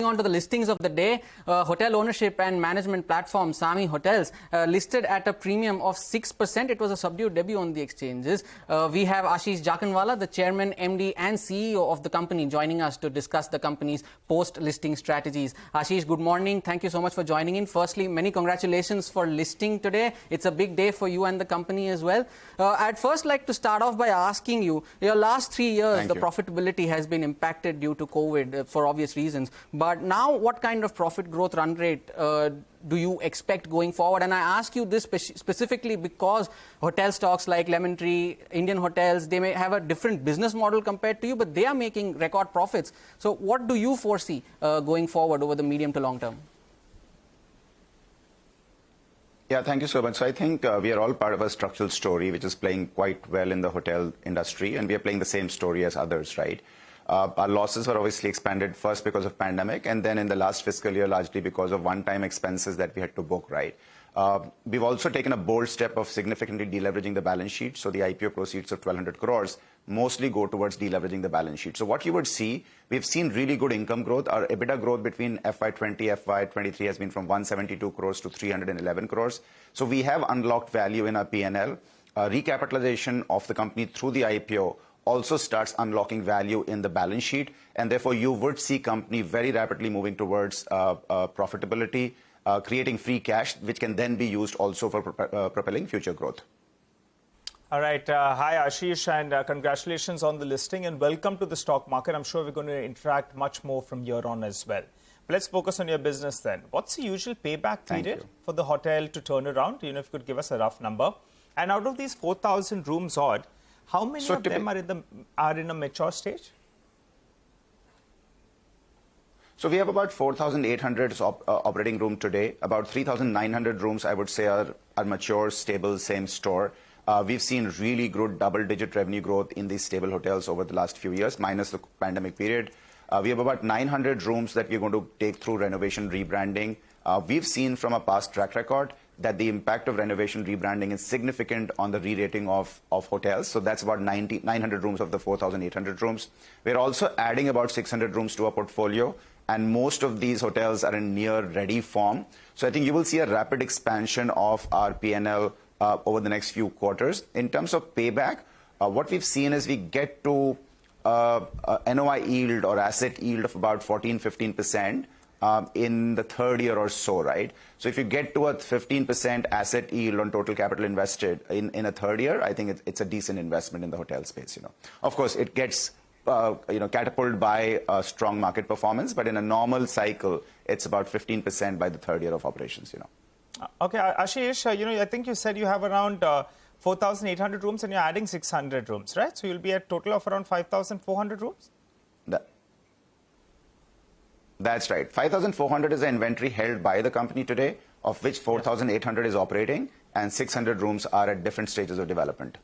On to the listings of the day, hotel ownership and management platform SAMHI Hotels listed at a premium of 6%. It was a subdued debut on the exchanges. We have Ashish Jakhanwala, the chairman, MD and CEO of the company, joining us to discuss the company's post-listing strategies. Ashish, good morning. Thank you so much for joining in. Firstly, many congratulations for listing today. It's a big day for you and the company as well. I'd first like to start off by asking you, your last 3 years, the profitability has been impacted due to COVID for obvious reasons. But now, what kind of profit growth run rate do you expect going forward? And I ask you this specifically because hotel stocks like Lemon Tree, Indian Hotels, they may have a different business model compared to you, but they are making record profits. So what do you foresee going forward over the medium to long term? Yeah, thank you so much. So I think we are all part of a structural story which is playing quite well in the hotel industry, and we are playing the same story as others, right? Our losses were obviously expanded first because of pandemic, and then in the last fiscal year largely because of one-time expenses that we had to book, right? We've also taken a bold step of significantly deleveraging the balance sheet. So the IPO proceeds of 1,200 crores mostly go towards deleveraging the balance sheet. So what you would see, we've seen really good income growth. Our EBITDA growth between FY20, FY23 has been from 172 crores to 311 crores. So we have unlocked value in our P&L. Recapitalization of the company through the IPO also starts unlocking value in the balance sheet, and therefore you would see company very rapidly moving towards profitability, creating free cash, which can then be used also for propelling future growth. All right. Hi, Ashish, and congratulations on the listing and welcome to the stock market. I'm sure we're going to interact much more from here on as well. But let's focus on your business then. What's the usual payback period for the hotel to turn around? You know, if you could give us a rough number. And out of these 4,000 rooms odd, how many of them are in a mature stage? So we have about 4,800 operating room today. About 3,900 rooms, I would say, are mature, stable, same store. We've seen really good double-digit revenue growth in these stable hotels over the last few years, minus the pandemic period. We have about 900 rooms that we're going to take through renovation, rebranding. We've seen from a past track record that the impact of renovation rebranding is significant on the re-rating of hotels. So that's about 900 rooms of the 4,800 rooms. We're also adding about 600 rooms to our portfolio, and most of these hotels are in near ready form. So I think you will see a rapid expansion of our P&L over the next few quarters. In terms of payback, what we've seen is we get to NOI yield or asset yield of about 14-15%. In the third year or so, right? So if you get to a 15% asset yield on total capital invested in a third year, I think it's a decent investment in the hotel space, you know. Of course, it gets, catapulted by strong market performance, but in a normal cycle, it's about 15% by the third year of operations, you know. Okay, Ashish, I think you said you have around 4,800 rooms and you're adding 600 rooms, right? So you'll be at total of around 5,400 rooms? That's right. 5,400 is the inventory held by the company today, of which 4,800 is operating, and 600 rooms are at different stages of development.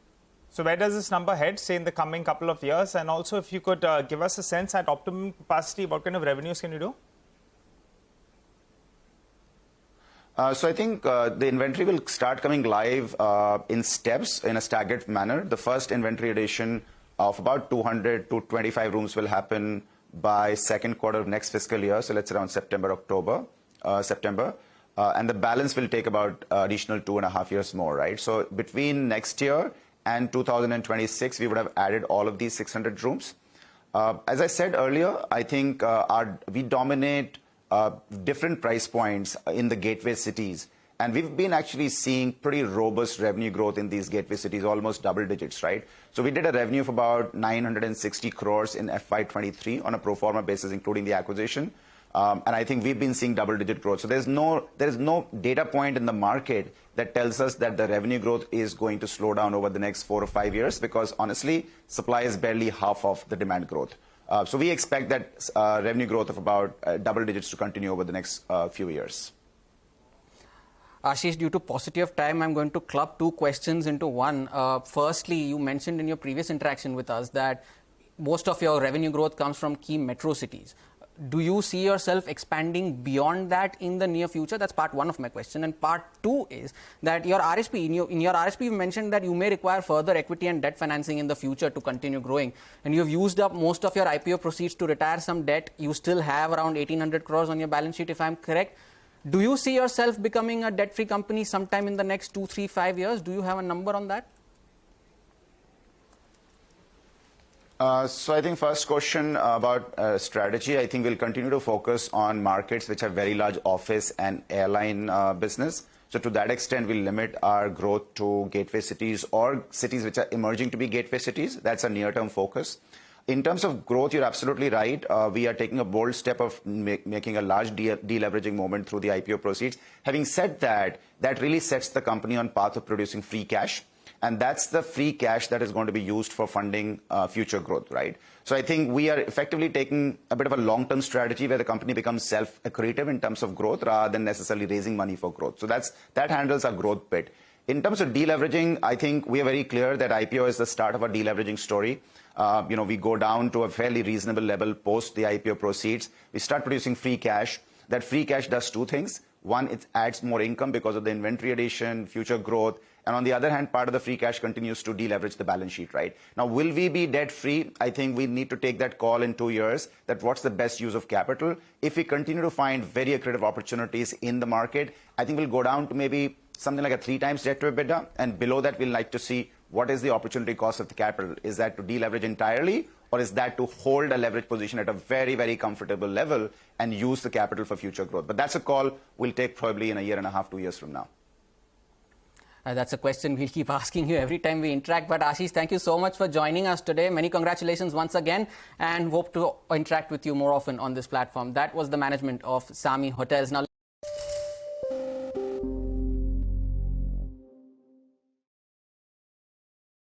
So where does this number head, say, in the coming couple of years? And also, if you could give us a sense at optimum capacity, what kind of revenues can you do? So I think the inventory will start coming live in steps in a staggered manner. The first inventory addition of about 200 to 25 rooms will happen by second quarter of next fiscal year, so let's say around September. And the balance will take about additional 2.5 years more, right? So between next year and 2026, we would have added all of these 600 rooms. As I said earlier, I think we dominate different price points in the gateway cities. And we've been actually seeing pretty robust revenue growth in these gateway cities, almost double digits, right? So we did a revenue of about 960 crores in FY23 on a pro forma basis, including the acquisition. And I think we've been seeing double-digit growth. So there is no data point in the market that tells us that the revenue growth is going to slow down over the next 4 or 5 years, because honestly, supply is barely half of the demand growth. So we expect that revenue growth of about double digits to continue over the next few years. Ashish, due to paucity of time, I'm going to club two questions into one. Firstly, you mentioned in your previous interaction with us that most of your revenue growth comes from key metro cities. do you see yourself expanding beyond that in the near future? That's part one of my question. And part two is that your RSP, in your RSP, you mentioned that you may require further equity and debt financing in the future to continue growing. And you've used up most of your IPO proceeds to retire some debt. You still have around 1,800 crores on your balance sheet, if I'm correct. Do you see yourself becoming a debt-free company sometime in the next 2, 3, 5 years? Do you have a number on that? So I think first question about strategy, I think we'll continue to focus on markets which have very large office and airline business. So to that extent, we'll limit our growth to gateway cities or cities which are emerging to be gateway cities. That's a near-term focus. In terms of growth, you're absolutely right. We are taking a bold step of making a large deleveraging moment through the IPO proceeds. Having said that, that really sets the company on path of producing free cash. And that's the free cash that is going to be used for funding future growth, right? So I think we are effectively taking a bit of a long-term strategy where the company becomes self-accretive in terms of growth rather than necessarily raising money for growth. So that handles our growth bit. In terms of deleveraging, I think we are very clear that IPO is the start of a deleveraging story. We go down to a fairly reasonable level post the IPO proceeds. We start producing free cash. That free cash does two things. One, it adds more income because of the inventory addition, future growth. And on the other hand, part of the free cash continues to deleverage the balance sheet, right? Now, will we be debt-free? I think we need to take that call in 2 years, that what's the best use of capital. If we continue to find very accretive opportunities in the market, I think we'll go down to maybe something like a 3 times debt to EBITDA. And below that, we'll like to see what is the opportunity cost of the capital. Is that to deleverage entirely, or is that to hold a leverage position at a very, very comfortable level and use the capital for future growth? But that's a call we'll take probably in a year and a half, 2 years from now. That's a question we'll keep asking you every time we interact. But Ashish, thank you so much for joining us today. Many congratulations once again, and hope to interact with you more often on this platform. That was the management of SAMHI Hotels. Now,